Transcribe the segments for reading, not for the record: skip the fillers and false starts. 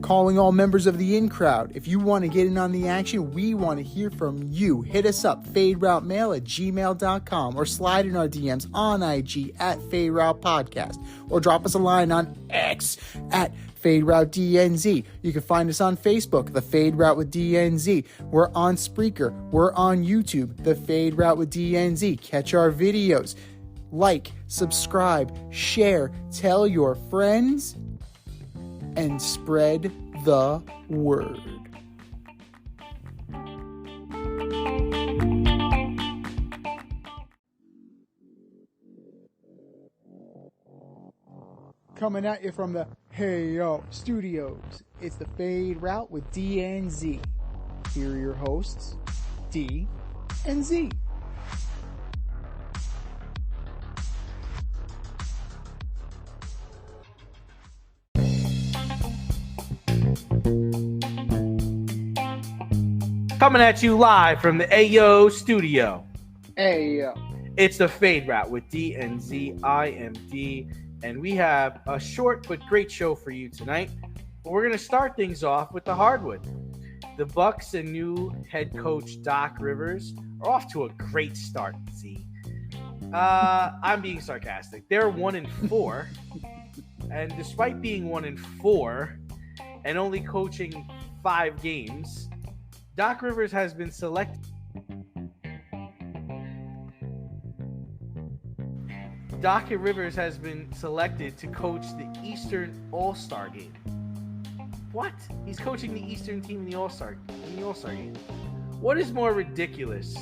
calling all members of the in crowd. If you want to get in on the action, we want to hear from you. Hit us up, faderoutemail@gmail.com, or slide in our DMs on IG at FadeRoutePodcast, or drop us a line on X at FadeRouteDNZ. You can find us on Facebook, The Fade Route with DNZ. We're on Spreaker. We're on YouTube, The Fade Route with DNZ. Catch our videos. Like, subscribe, share, tell your friends, and spread the word. Coming at you from the Hey Yo Studios, it's the Fade Route with DNZ. Here are your hosts, D and Z. Coming at you live from the Ayo Studio. Ayo. It's the Fade Route with D and Z. I am D, and we have a short but great show for you tonight. But we're going to start things off with the hardwood. The Bucks and new head coach Doc Rivers are off to a great start, Z. I'm being sarcastic. They're 1-4, and despite being 1-4 and only coaching 5 games, Doc Rivers has been selected. Doc Rivers has been selected to coach the Eastern All-Star Game. What? He's coaching the Eastern team in the All-Star Game. What is more ridiculous?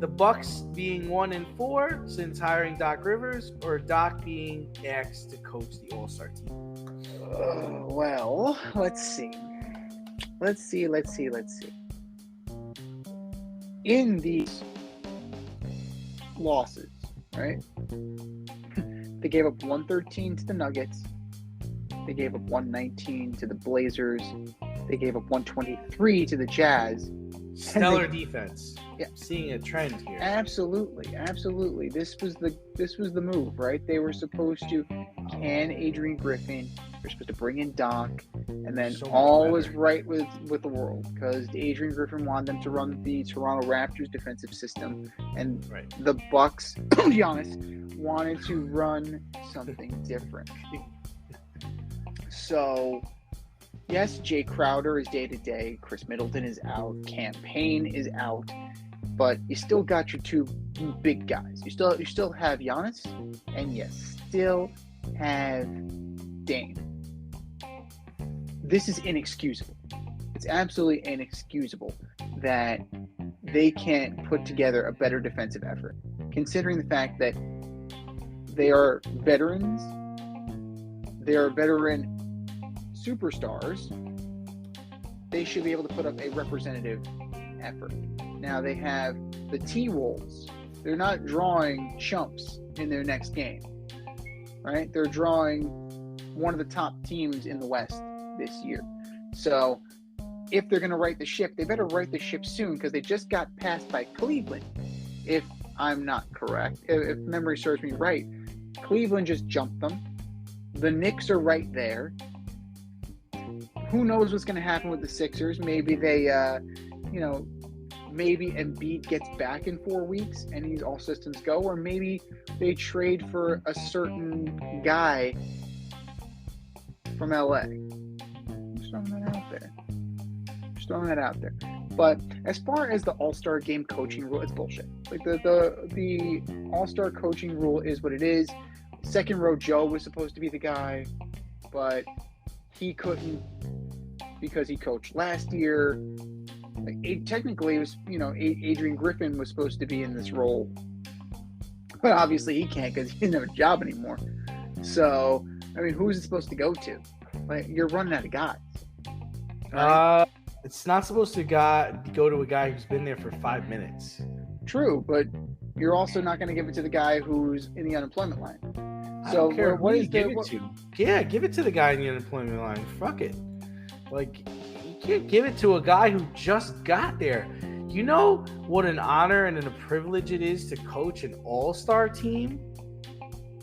The Bucks being 1-4 since hiring Doc Rivers, or Doc being asked to coach the All-Star team? Well, let's see. In these losses, right? They gave up 113 to the Nuggets. They gave up 119 to the Blazers. They gave up 123 to the Jazz. Stellar defense. Yeah. Seeing a trend here. Absolutely. This was the move, right? They were supposed to can Adrian Griffin. They're supposed to bring in Doc, and then So all was right with the world because Adrian Griffin wanted them to run the Toronto Raptors defensive system, and the Bucks, Giannis, wanted to run something different. So, yes, Jay Crowder is day-to-day. Chris Middleton is out. Campaign is out. But you still got your 2 big guys. You still have Giannis, and you still have Dame. This is inexcusable. It's absolutely inexcusable that they can't put together a better defensive effort, considering the fact that they are veterans. They are veteran superstars. They should be able to put up a representative effort. Now they have the T-Wolves. They're not drawing chumps in their next game, right? They're drawing one of the top teams in the West this year. So if they're going to right the ship, they better right the ship soon because they just got passed by Cleveland. If I'm not correct, if memory serves me right, Cleveland just jumped them. The Knicks are right there. Who knows what's going to happen with the Sixers? Maybe they, maybe Embiid gets back in 4 weeks and he's all systems go, or maybe they trade for a certain guy from LA. Just throwing that out there. But as far as the All-Star Game coaching rule, it's bullshit. Like the All-Star coaching rule is what it is. Second row Joe was supposed to be the guy, but he couldn't because he coached last year. Like technically, it was Adrian Griffin was supposed to be in this role, but obviously he can't because he doesn't have a job anymore. So I mean, who's it supposed to go to? Like you're running out of guys. Right? It's not supposed to go to a guy who's been there for 5 minutes. True, but you're also not going to give it to the guy who's in the unemployment line. I So don't care what who is you give it to. Yeah, give it to the guy in the unemployment line. Fuck it. Like, you can't give it to a guy who just got there. You know what an honor and a privilege it is to coach an all-star team?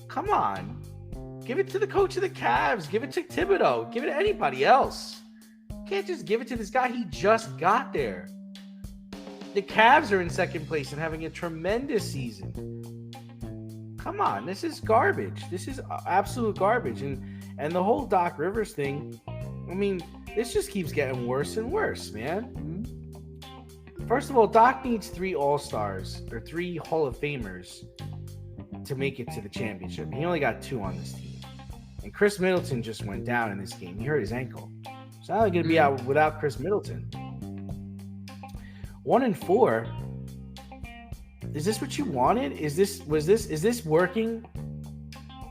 Come on. Give it to the coach of the Cavs. Give it to Thibodeau. Give it to anybody else. You can't just give it to this guy. He just got there. The Cavs are in second place and having a tremendous season. Come on, this is garbage. This is absolute garbage. And the whole Doc Rivers thing, I mean, this just keeps getting worse and worse, man. First of all, Doc needs 3 All-Stars or 3 Hall of Famers to make it to the championship. He only got 2 on this team. And Chris Middleton just went down in this game. He hurt his ankle. So now they're going to be out without Chris Middleton. 1-4. Is this what you wanted? Is this working?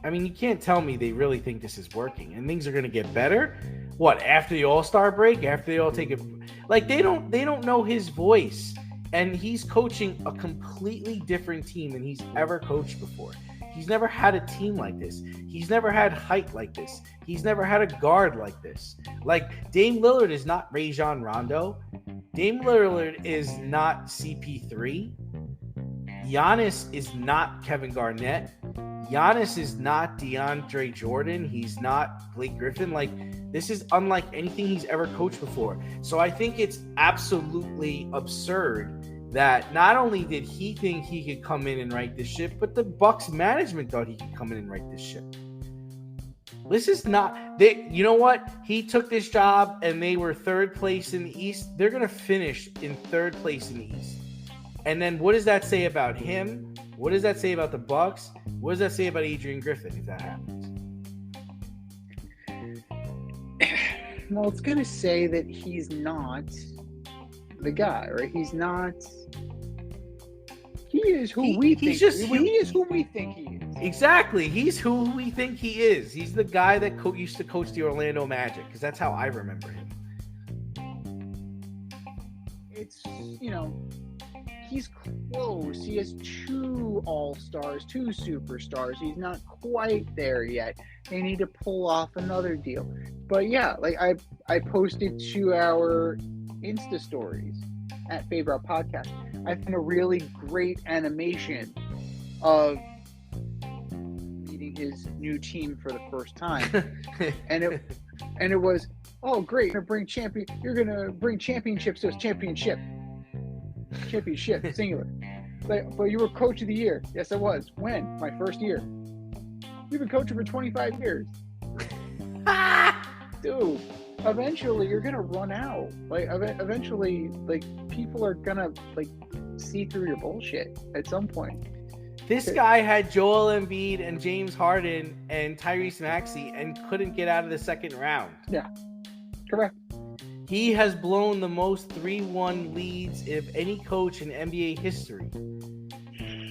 I mean, you can't tell me they really think this is working and things are going to get better. What, after the All-Star break? After they all take it? Like, they don't know his voice. And he's coaching a completely different team than he's ever coached before. He's never had a team like this. He's never had height like this. He's never had a guard like this. Like, Dame Lillard is not Rajon Rondo. Dame Lillard is not CP3. Giannis is not Kevin Garnett. Giannis is not DeAndre Jordan. He's not Blake Griffin. Like, this is unlike anything he's ever coached before. So I think it's absolutely absurd that not only did he think he could come in and right this ship, but the Bucks management thought he could come in and right this ship. This is not, you know what? He took this job and they were 3rd place in the East. They're going to finish in 3rd place in the East. And then what does that say about him? What does that say about the Bucks? What does that say about Adrian Griffin if that happens? Well, it's going to say that he's not the guy, right? He's not. He is who we think. He is who we think he is. Exactly. He's who we think he is. He's the guy that used to coach the Orlando Magic, because that's how I remember him. It's, he's close. He has 2 All-Stars, 2 superstars. He's not quite there yet. They need to pull off another deal. But yeah, like I posted to our Insta stories at Favorite Podcast. I found a really great animation of meeting his new team for the first time. and it was, oh great, you're gonna bring championships to us. Championship singular. But you were coach of the year. Yes, I was. When? My first year. You've been coaching for 25 years. Dude, eventually you're gonna run out. Like, eventually, like, people are gonna see through your bullshit at some point. This guy had Joel Embiid and James Harden and Tyrese Maxey and couldn't get out of the second round. Yeah, correct. He has blown the most 3-1 leads of any coach in NBA history.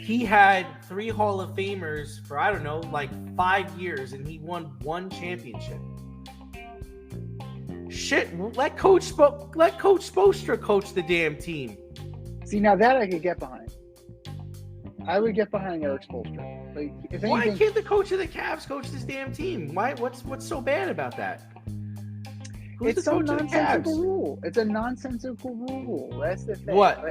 He had 3 Hall of Famers for, 5 years, and he won 1 championship. Shit, let Coach Spoelstra coach the damn team. See, now that I could get behind. I would get behind Eric Spoelstra. Like, if anything, why can't the coach of the Cavs coach this damn team? Why? What's so bad about that? It's a nonsensical rule. It's a nonsensical rule. That's the thing. What?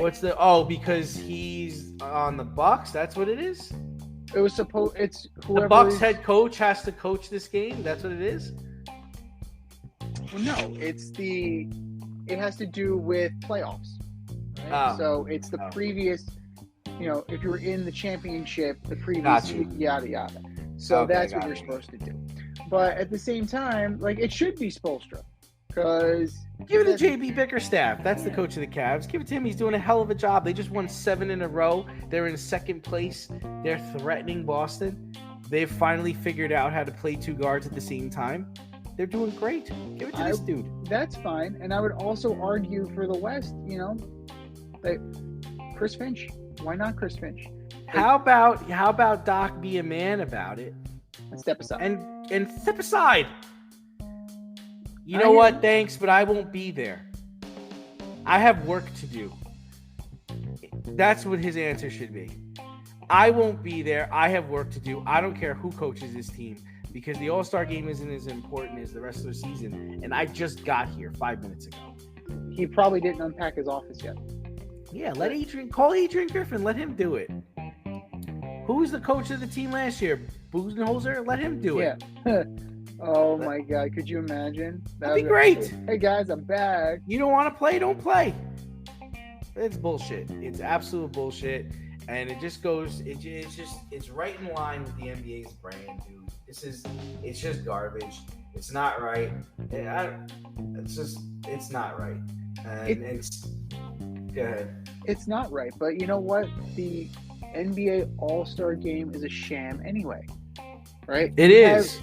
Because he's on the Bucks? That's what it is? It was supposed. It's whoever. The Bucks head coach has to coach this game? That's what it is? Well, no. It has to do with playoffs. Right? So it's the previous, if you were in the championship, the previous yada yada. So that's what you're supposed to do. But at the same time, it should be Spoelstra. Because give it to JB Bickerstaff. That's the coach of the Cavs. Give it to him. He's doing a hell of a job. They just won 7 in a row. They're in second place. They're threatening Boston. They've finally figured out how to play 2 guards at the same time. They're doing great. Give it to this dude. That's fine. And I would also argue for the West, Chris Finch. Why not Chris Finch? How about Doc be a man about it? And step aside. And step aside. You know what? Thanks, but I won't be there. I have work to do. That's what his answer should be. I won't be there. I have work to do. I don't care who coaches this team, because the All-Star game isn't as important as the rest of the season, and I just got here 5 minutes ago. He probably didn't unpack his office yet. Yeah, call Adrian Griffin. Let him do it. Who was the coach of the team last year? Budenholzer, let him do it. Yeah. Oh my God! Could you imagine? That'd be great. Hey guys, I'm back. You don't want to play? Don't play. It's bullshit. It's absolute bullshit, and it just goes. It's right in line with the NBA's brand, dude. It's just garbage. It's not right. It's not right. Go ahead. It's not right, but you know what? The NBA All-Star Game is a sham anyway, right? It is.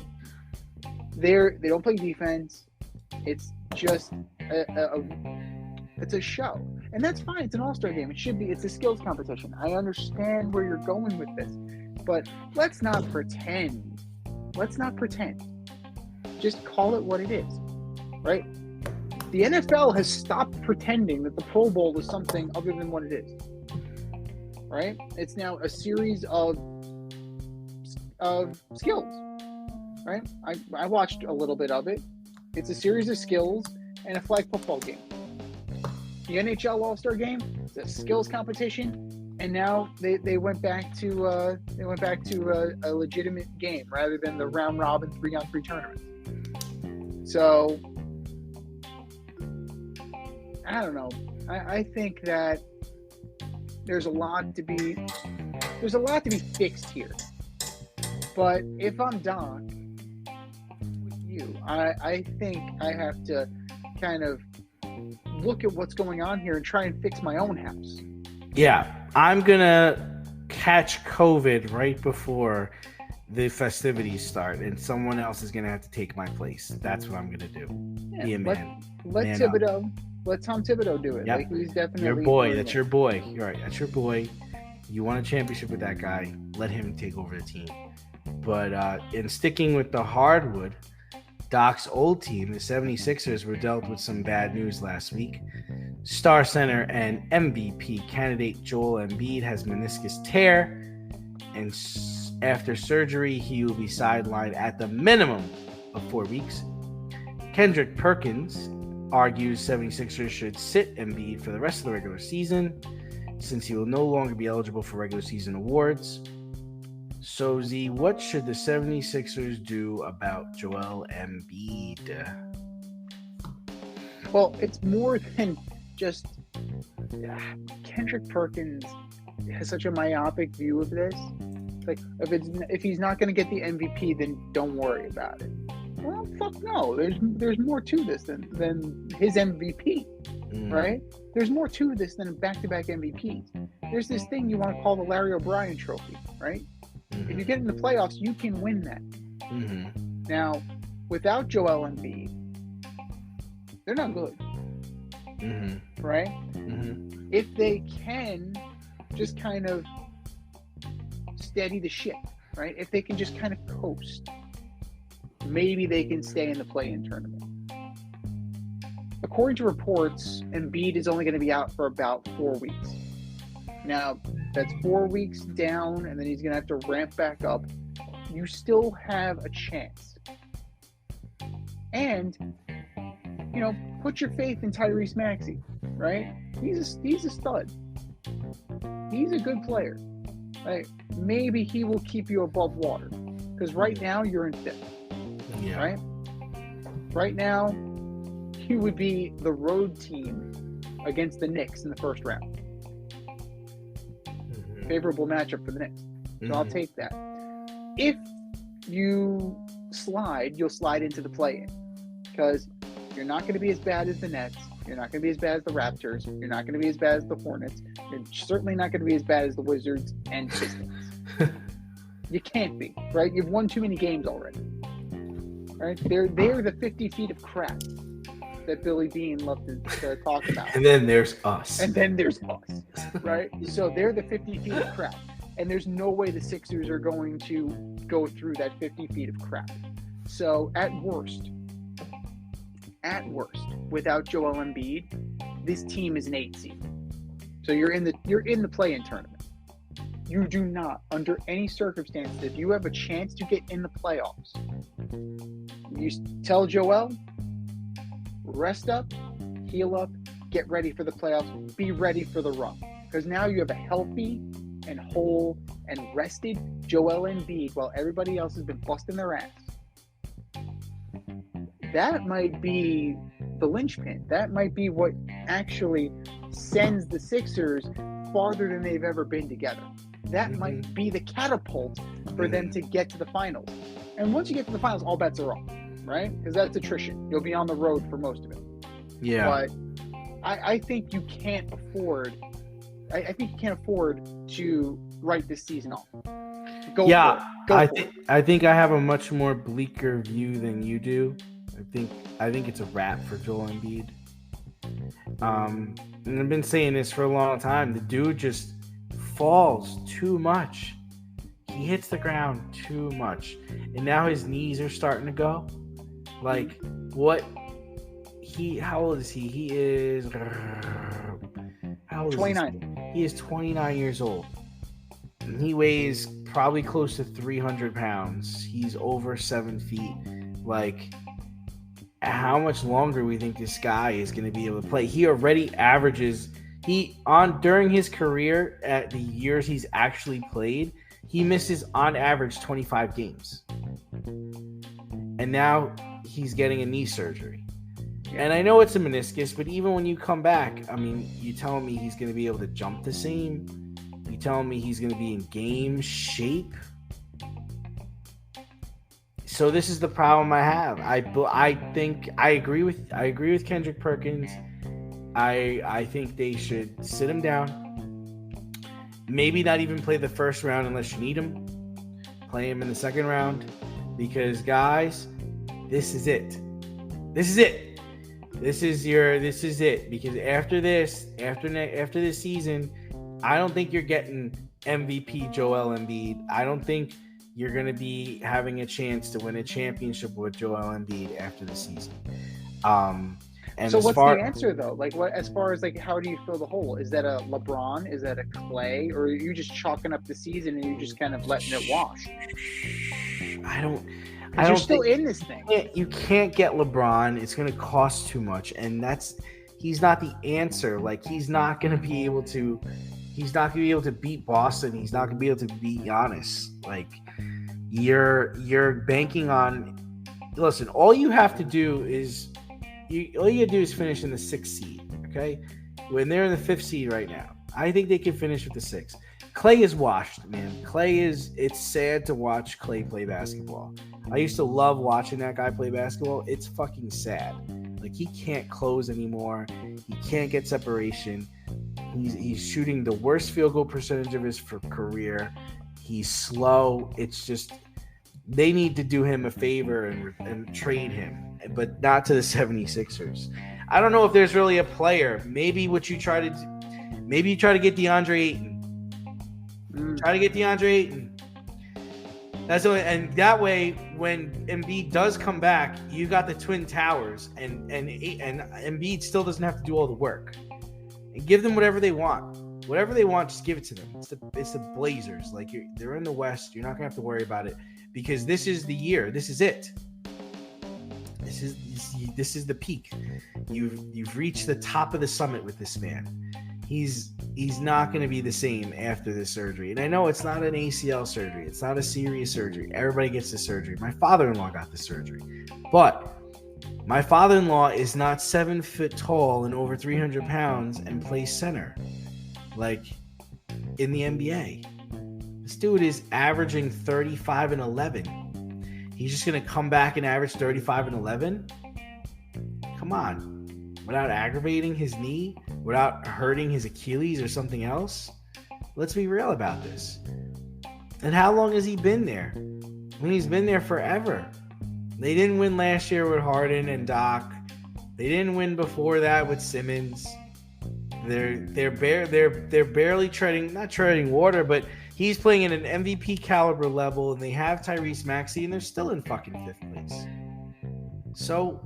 They don't play defense. It's just it's a show, and that's fine. It's an All-Star Game. It should be. It's a skills competition. I understand where you're going with this, but let's not pretend. Just call it what it is, right? The NFL has stopped pretending that the Pro Bowl is something other than what it is, right? It's now a series of skills, right? I watched a little bit of it. It's a series of skills and a flag football game. The NHL All-Star Game is a skills competition, and now they went back to a legitimate game rather than the round robin 3-on-3 tournament. So I don't know. I think that there's a lot to be fixed here. But if I'm Doc with you, I think I have to kind of look at what's going on here and try and fix my own house. Yeah, I'm gonna catch COVID right before the festivities start, and someone else is gonna have to take my place. That's what I'm gonna do. Yeah, Be a man. Let Man Thibodeau. Let Tom Thibodeau do it. Yep. Like, he's definitely Your boy. doing That's it. your boy. You're right. That's your boy. You won a championship with that guy. Let him take over the team. But in sticking with the hardwood, Doc's old team, the 76ers, were dealt with some bad news last week. Star center and MVP candidate Joel Embiid has meniscus tear, and after surgery, he will be sidelined at the minimum of 4 weeks. Kendrick Perkins argues 76ers should sit Embiid for the rest of the regular season, since he will no longer be eligible for regular season awards. So, Z, what should the 76ers do about Joel Embiid? Well, it's more than just Kendrick Perkins has such a myopic view of this. Like, if he's not going to get the MVP, then don't worry about it. Well, fuck no. There's more to this than his MVP, right? There's more to this than back-to-back MVPs. There's this thing you want to call the Larry O'Brien Trophy, right? Mm-hmm. If you get in the playoffs, you can win that. Mm-hmm. Now, without Joel Embiid, they're not good, right? Mm-hmm. If they can just kind of steady the ship, right? If they can just kind of coast, maybe they can stay in the play-in tournament. According to reports, Embiid is only going to be out for about 4 weeks. Now, that's 4 weeks down, and then he's going to have to ramp back up. You still have a chance. And, put your faith in Tyrese Maxey, right? He's a stud. He's a good player. Like, maybe he will keep you above water. Because right now, you're in fifth. Yeah. Right? Right now, he would be the road team against the Knicks in the first round. Favorable matchup for the Knicks. So I'll take that. If you slide, you'll slide into the play-in. Because you're not going to be as bad as the Nets. You're not going to be as bad as the Raptors. You're not going to be as bad as the Hornets. You're certainly not going to be as bad as the Wizards and Pistons. You can't be, right? You've won too many games already. Right? They're the 50 feet of crap that Billy Bean loved to talk about. And then there's us. And then there's us, right? So they're the 50 feet of crap. And there's no way the Sixers are going to go through that 50 feet of crap. So at worst, without Joel Embiid, this team is an 8 seed. So you're in the play-in tournament. You do not, under any circumstances, if you have a chance to get in the playoffs, you tell Joel, rest up, heal up, get ready for the playoffs, be ready for the run. Because now you have a healthy and whole and rested Joel Embiid while everybody else has been busting their ass, that might be the linchpin. That might be what actually sends the Sixers farther than they've ever been together. That might be the catapult for them to get to the finals. And once you get to the finals, all bets are off, right? Because that's attrition. You'll be on the road for most of it. Yeah. But I think you can't afford. I think you can't afford to write this season off. Go for it. I think I have a much more bleaker view than you do. I think it's a wrap for Joel Embiid. And I've been saying this for a long time. The dude just falls too much. He hits the ground too much. And now his knees are starting to go. Like, how old is he? He is... How old is 29. He is 29 years old. And he weighs probably close to 300 pounds. He's over 7 feet. Like, how much longer we think this guy is going to be able to play? He already averages... during his career, at the years he's actually played, he misses on average 25 games. And now he's getting a knee surgery. And I know it's a meniscus, but even when you come back, I mean, you telling me he's going to be able to jump the same? You telling me he's going to be in game shape? So this is the problem I have. I think I agree with Kendrick Perkins. I think they should sit him down. Maybe not even play the first round unless you need him. Play him in the second round. Because, guys, this is it. This is it. This is it. Because after this season, I don't think you're getting MVP Joel Embiid. I don't think you're going to be having a chance to win a championship with Joel Embiid after the season. And so what's the answer though? Like, what as far as like, how do you fill the hole? Is that a LeBron? Is that a Clay? Or are you just chalking up the season and you're just kind of letting it wash? You're still in this thing. You can't get LeBron. It's going to cost too much, and he's not the answer. Like, he's not going to be able to beat Boston. He's not going to be able to beat Giannis. Like, you're banking on. Listen, all you have to do is finish in the 6th seed. Okay, when they're in the 5th seed right now, I think they can finish with the 6th. Clay is washed, man. It's sad to watch Clay play basketball. I used to love watching that guy play basketball. It's fucking sad. Like, he can't close anymore. He can't get separation. He's shooting the worst field goal percentage of his career. He's slow. It's just, they need to do him a favor and trade him, but not to the 76ers. I don't know if there's really a player. Maybe you try to get DeAndre Ayton. Try to get DeAndre Ayton. And that way, when Embiid does come back, you got the Twin Towers, and Embiid still doesn't have to do all the work. And give them whatever they want. Whatever they want, just give it to them. It's the Blazers. Like, they're in the West. You're not gonna have to worry about it, because this is the year. This is it. This is the peak. You've reached the top of the summit with this man. He's not going to be the same after this surgery. And I know it's not an ACL surgery. It's not a serious surgery. Everybody gets the surgery. My father-in-law got the surgery. But my father-in-law is not 7 foot tall and over 300 pounds and plays center like in the NBA. This dude is averaging 35 and 11. He's just going to come back and average 35 and 11? Come on. Without aggravating his knee, without hurting his Achilles or something else? Let's be real about this. And how long has he been there? When he's been there forever. They didn't win last year with Harden and Doc. They didn't win before that with Simmons. They're barely not treading water, but he's playing at an MVP caliber level, and they have Tyrese Maxey, and they're still in fucking 5th place. So,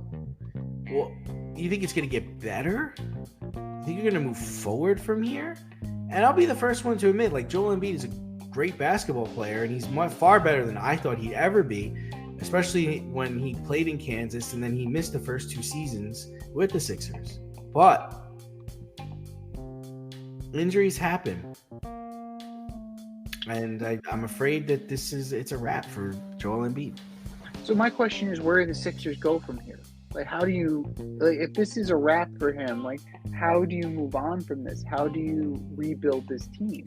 well, you think it's going to get better? You think you're going to move forward from here? And I'll be the first one to admit, like, Joel Embiid is a great basketball player, and he's far better than I thought he'd ever be, especially when he played in Kansas, and then he missed the first 2 seasons with the Sixers. But injuries happen. And I'm afraid that it's a wrap for Joel Embiid. So my question is, where do the Sixers go from here? Like, how do you, like, if this is a wrap for him, like, how do you move on from this? How do you rebuild this team?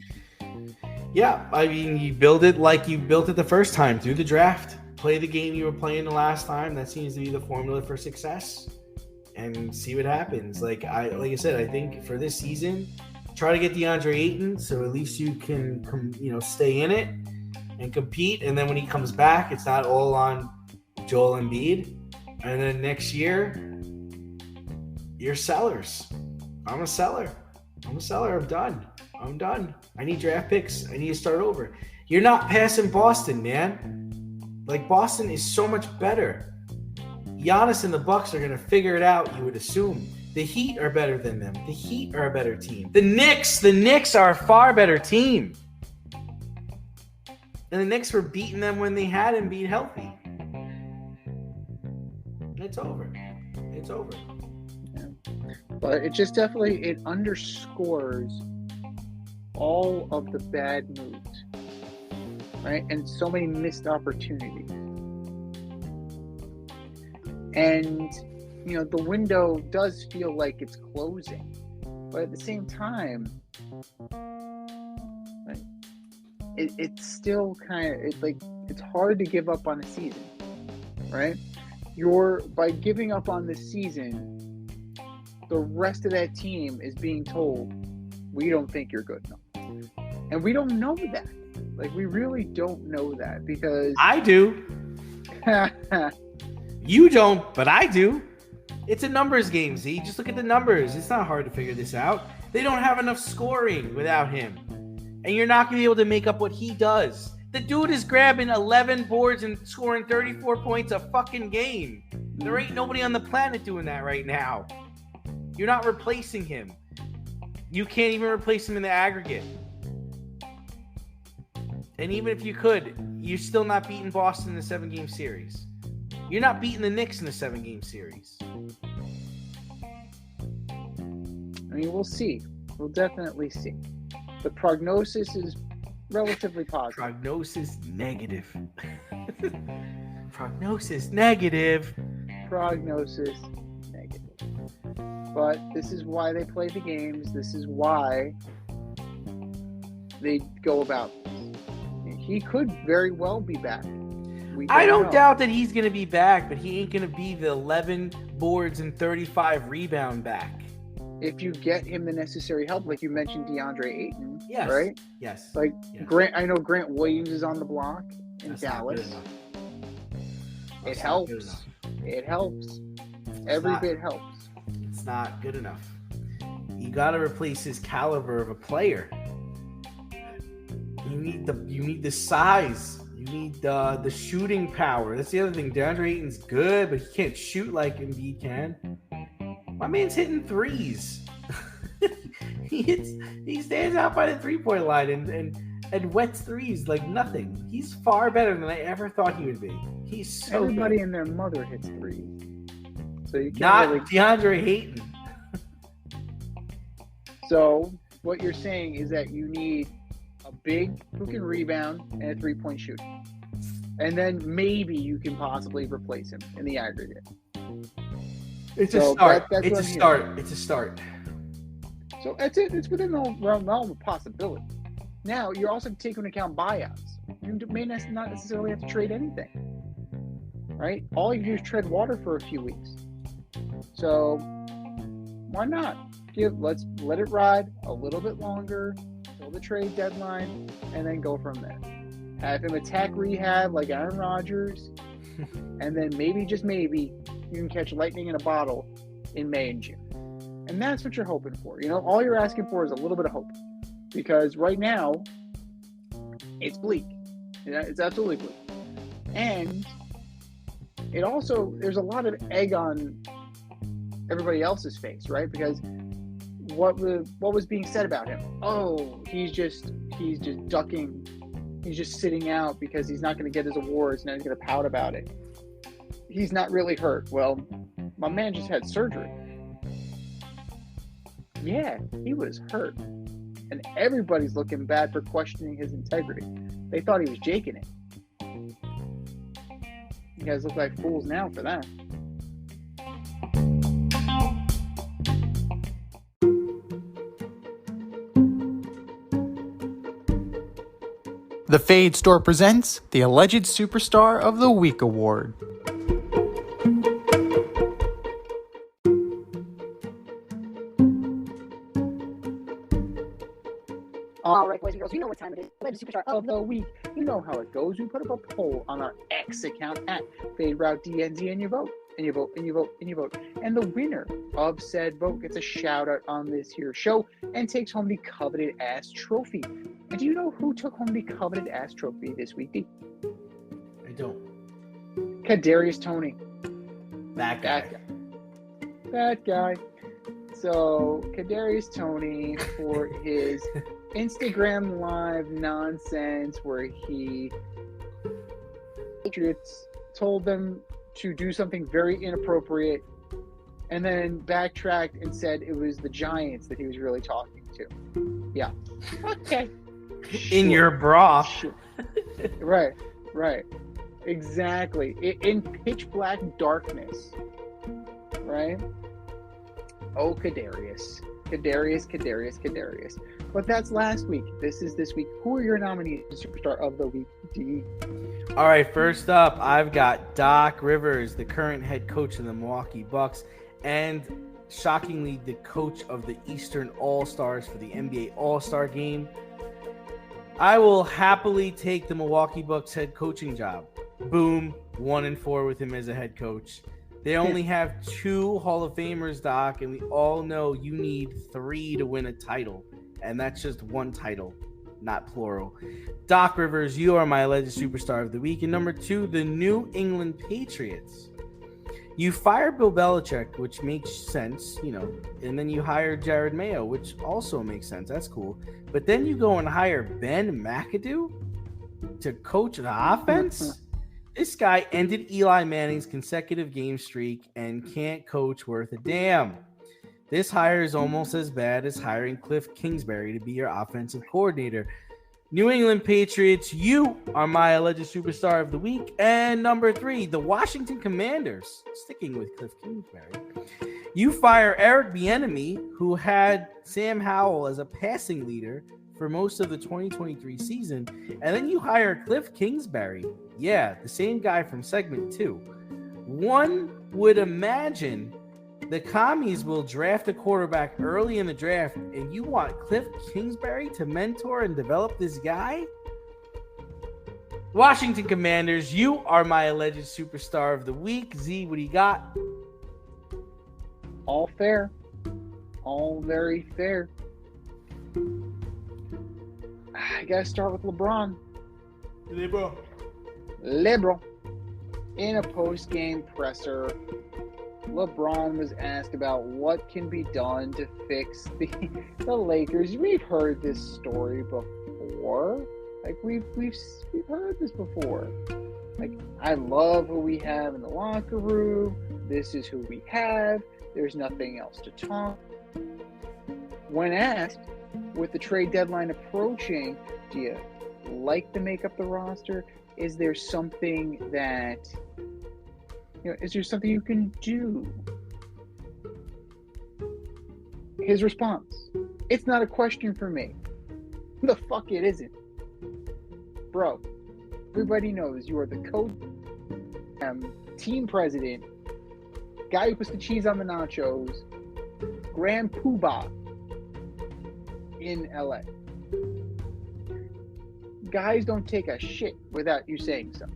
Yeah, I mean, you build it like you built it the first time, through the draft. Play the game you were playing the last time. That seems to be the formula for success. And see what happens. Like I said, I think for this season, try to get DeAndre Ayton, so at least you can stay in it and compete. And then when he comes back, it's not all on Joel Embiid. And then next year, you're sellers. I'm a seller. I'm done. I need draft picks. I need to start over. You're not passing Boston, man. Like, Boston is so much better. Giannis and the Bucks are going to figure it out, you would assume. The Heat are better than them. The Heat are a better team. The Knicks are a far better team. And the Knicks were beating them when they had Embiid healthy. It's over. Yeah. But it just definitely underscores all of the bad moves, right? And so many missed opportunities. And the window does feel like it's closing, but at the same time, right, it's still it's hard to give up on a season, right? By giving up on this season, the rest of that team is being told, we don't think you're good enough. And we don't know that. Like, we really don't know that, because I do. You don't, but I do. It's a numbers game, Z. Just look at the numbers. It's not hard to figure this out. They don't have enough scoring without him. And you're not going to be able to make up what he does. The dude is grabbing 11 boards and scoring 34 points a fucking game. There ain't nobody on the planet doing that right now. You're not replacing him. You can't even replace him in the aggregate. And even if you could, you're still not beating Boston in the 7-game series. You're not beating the Knicks in the 7-game series. I mean, we'll see. We'll definitely see. The prognosis is relatively positive. Prognosis negative. Prognosis negative. But this is why they play the games. This is why they go about this. He could very well be back. I don't doubt that he's going to be back, but he ain't going to be the 11 boards and 35 rebound back. If you get him the necessary help, like you mentioned, DeAndre Ayton, yes, right? Yes. Like, yes. I know Grant Williams is on the block in That's Dallas. It helps. Every bit helps. It's not good enough. You got to replace his caliber of a player. You need the size. You need the shooting power. That's the other thing. DeAndre Ayton's good, but he can't shoot like Embiid can. My man's hitting threes. He stands out by the 3-point line and wets threes like nothing. He's far better than I ever thought he would be. He's so Everybody good. and their mother hits threes. So you can't Not really... DeAndre Ayton. So what you're saying is that you need a big who can rebound and a 3-point shooter. And then maybe you can possibly replace him in the aggregate. It's a start. It's a start. So that's it. It's within the realm of possibility. Now, you're also taking into account buyouts. You may not necessarily have to trade anything. Right? All you do is tread water for a few weeks. So why not? Let's let it ride a little bit longer till the trade deadline, and then go from there. Have him attack rehab like Aaron Rodgers, and then maybe, just maybe, you can catch lightning in a bottle in May and June. And that's what you're hoping for. All you're asking for is a little bit of hope. Because right now, it's bleak. It's absolutely bleak. And it also, there's a lot of egg on everybody else's face, right? Because what was being said about him? Oh, he's just ducking. He's just sitting out because he's not going to get his awards. Now he's going to pout about it. He's not really hurt. Well, my man just had surgery. Yeah, he was hurt. and everybody's looking bad for questioning his integrity. They thought he was jaking it. You guys look like fools now for that. The Fade Store presents the Alleged Superstar of the Week Award. All right, boys and girls, you know what time it is. Alleged Superstar of the Week. You know how it goes. We put up a poll on our X account at FadeRouteDNZ, and you vote, and you vote, and you vote, and you vote. And the winner of said vote gets a shout out on this here show and takes home the coveted ass trophy. And do you know who took home the coveted ass trophy this week, D? I don't. Kadarius Toney. That guy. That guy. So, Kadarius Toney for his Instagram Live nonsense where he Patriots told them to do something very inappropriate and then backtracked and said it was the Giants that he was really talking to. Yeah. Okay. In your bra. Sure. Right. Exactly. In pitch black darkness. Right? Oh, Kadarius. But that's last week. This is this week. Who are your nominees for Superstar of the Week, D? All right, first up, I've got Doc Rivers, the current head coach of the Milwaukee Bucks, and shockingly, the coach of the Eastern All-Stars for the NBA All-Star Game. I will happily take the Milwaukee Bucks head coaching job. Boom, 1-4 with him as a head coach. They only have 2 Hall of Famers, Doc, and we all know you need 3 to win a title. And that's just 1 title, not plural. Doc Rivers, you are my alleged superstar of the week. And number 2, the New England Patriots. You fire Bill Belichick, which makes sense, and then you hire Jared Mayo, which also makes sense. That's cool. But then you go and hire Ben McAdoo to coach the offense? This guy ended Eli Manning's consecutive game streak and can't coach worth a damn. This hire is almost as bad as hiring Cliff Kingsbury to be your offensive coordinator. New England Patriots, you are my alleged superstar of the week. And number 3, the Washington Commanders, sticking with Cliff Kingsbury. You fire Eric Bieniemy, who had Sam Howell as a passing leader for most of the 2023 season, and then you hire Cliff Kingsbury. Yeah, the same guy from segment 2. One would imagine the commies will draft a quarterback early in the draft, and you want Cliff Kingsbury to mentor and develop this guy? Washington Commanders, you are my alleged superstar of the week. Z, what do you got? All fair. All very fair. I gotta start with LeBron. LeBron. In a post-game presser, LeBron was asked about what can be done to fix the Lakers. We've heard this story before. Like we've heard this before. Like, I love who we have in the locker room. This is who we have. There's nothing else to talk. When asked, with the trade deadline approaching, do you like to make up the roster? Is there something that, is there something you can do? His response, it's not a question for me. The fuck it isn't. Bro, everybody knows you are the coach, team president, guy who puts the cheese on the nachos, grand poobah in LA. Guys don't take a shit without you saying so.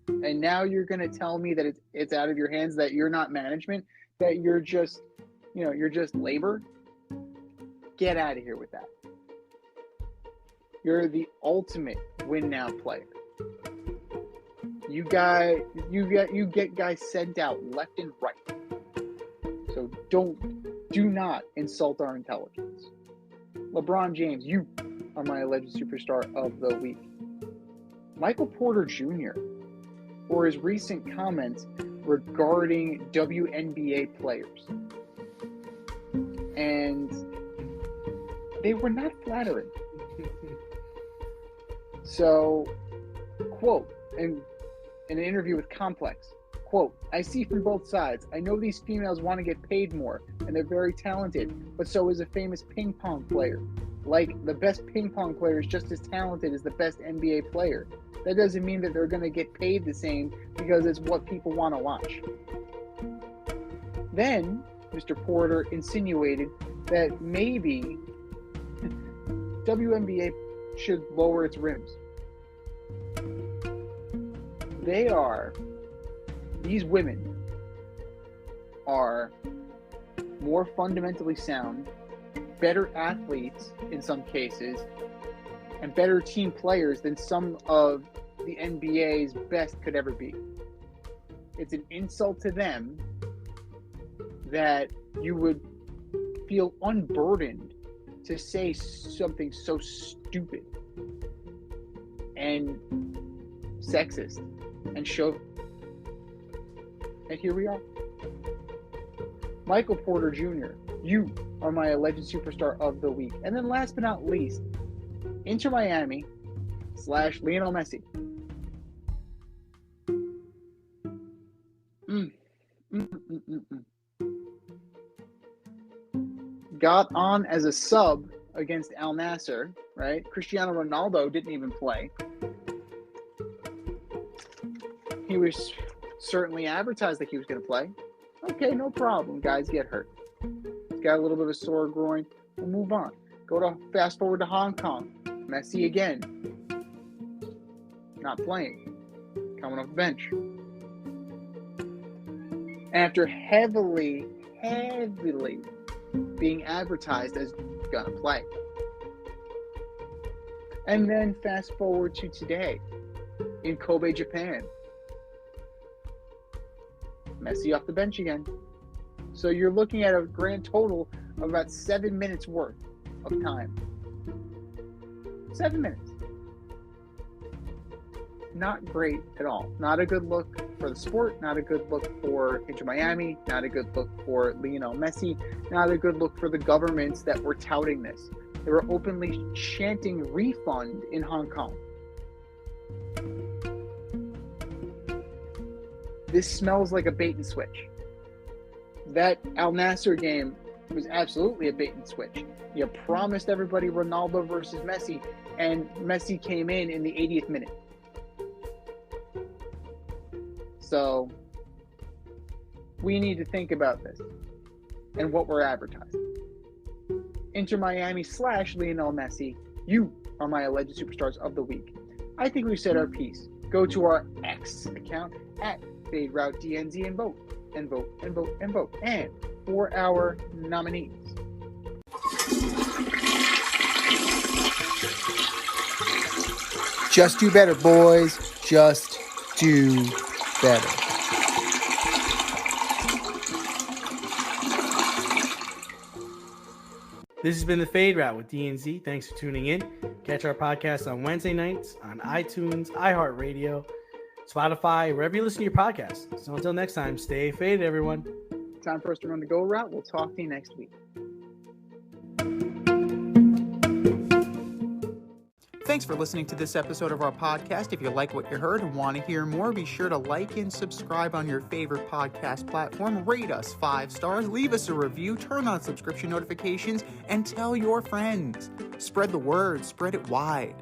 And now you're going to tell me that it's out of your hands, that you're not management, that you're just, you're just labor? Get out of here with that. You're the ultimate win now player. You get guys sent out left and right. So do not insult our intelligence. LeBron James, you are my alleged superstar of the week. Michael Porter Jr. for his recent comments regarding WNBA players. And They were not flattering. So, quote, in an interview with Complex, quote, I see from both sides. I know these females want to get paid more, and they're very talented, but so is a famous ping pong player. Like, the best ping pong player is just as talented as the best NBA player. That doesn't mean that they're going to get paid the same because it's what people want to watch. Then, Mr. Porter insinuated that maybe WNBA should lower its rims. These women are more fundamentally sound, better athletes in some cases, and better team players than some of the NBA's best could ever be. It's an insult to them that you would feel unburdened to say something so stupid and sexist and show. And here we are. Michael Porter Jr., you are my alleged superstar of the week. And then last but not least, Inter Miami / Lionel Messi. Got on as a sub against Al Nassr, right? Cristiano Ronaldo didn't even play. He was certainly advertised that he was going to play. Okay, no problem. Guys get hurt. He's got a little bit of a sore groin. We'll move on. Fast forward to Hong Kong. Messi again. Not playing. Coming off the bench. After heavily being advertised as gonna play. And then fast forward to today in Kobe, Japan. Messi off the bench again. So you're looking at a grand total of about 7 minutes worth of time. 7 minutes. Not great at all. Not a good look for the sport. Not a good look for Inter Miami. Not a good look for Lionel Messi. Not a good look for the governments that were touting this. They were openly chanting refund in Hong Kong. This smells like a bait and switch. That Al Nassr game was absolutely a bait and switch. You promised everybody Ronaldo versus Messi, and Messi came in the 80th minute. So we need to think about this and what we're advertising. Inter Miami / Lionel Messi, you are my alleged superstars of the week. I think we've said our piece. Go to our X account at FadeRouteDNZ and vote, and vote, and vote, and vote. And for our nominees. Just do better, boys. Just do better. This has been the Fade Route with DNZ. Thanks for tuning in. Catch our podcast on Wednesday nights on iTunes, iHeartRadio, Spotify, wherever you listen to your podcasts. So until next time, stay faded, everyone. Time for us to run the go route. We'll talk to you next week. Thanks for listening to this episode of our podcast. If you like what you heard and want to hear more, be sure to like and subscribe on your favorite podcast platform. Rate us 5 stars, leave us a review, turn on subscription notifications, and tell your friends. Spread the word, spread it wide.